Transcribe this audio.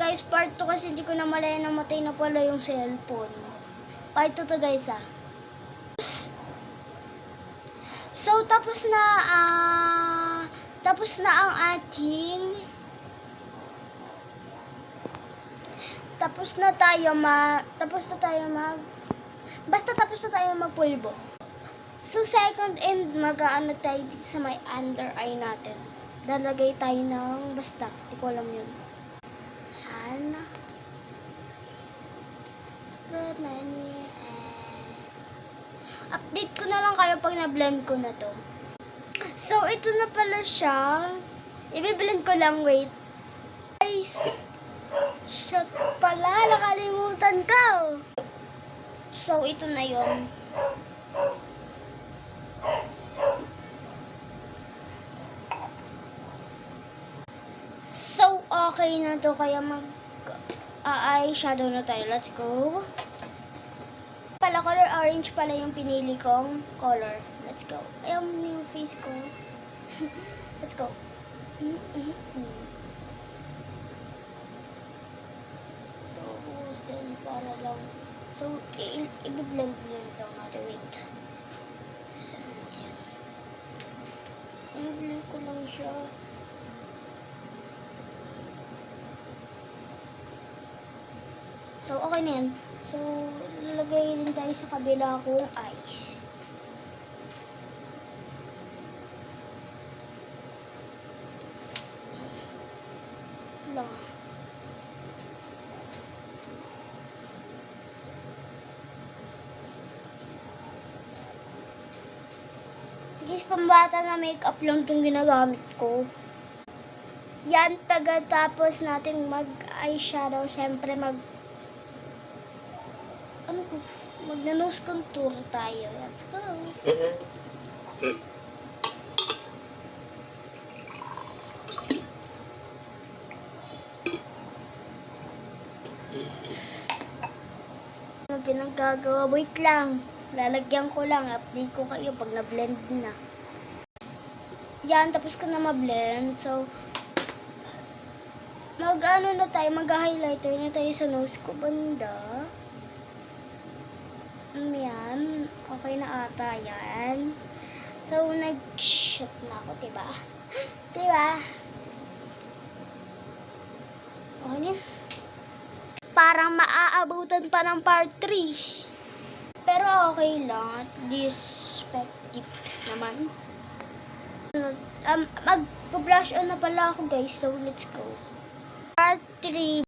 guys, part 2 kasi hindi ko na malaya namatay na pala yung cellphone. Part 2 to guys So, tapos na ang ating tapos na tayo magpulbo. So, second and mag-aano tayo dito sa may under eye natin. Lalagay tayo ng basta, di ko alam yun. Update ko na lang kayo pag na-blend ko na to. So, ito na pala siya. I-blend ko lang, wait. Guys, shot pala, nakalimutan ko. So, ito na yun. So, okay na to, kaya eyeshadow na tayo. Let's go. Pala, color orange pala yung pinili kong color. Let's go. Ayan yung face ko. Let's go. Tubusin para lang. So, i-blend lang natin. Wait. I-blend ko lang siya. So, okay na yan. So, lalagay din tayo sa kabila kong eyes. Lang. Guys, pambata na makeup lang itong ginagamit ko. Yan, pagkatapos natin mag-eyeshadow, syempre mag-nose contour tayo. Let's go. Ano pinaggagawa? Wait lang. Lalagyan ko lang. Update ko kayo pag na-blend na. Yan, tapos ko na ma-blend. So, mag-highlighter na tayo sa nose ko banda. Yan. Okay na ata yan. So, nag-shoot na ako, diba? Diba? Okay yan. Parang maaabutan pa ng part 3. Pero okay lang. At least, effectives naman. Mag-blush on na pala ako, guys. So, let's go. Part 3.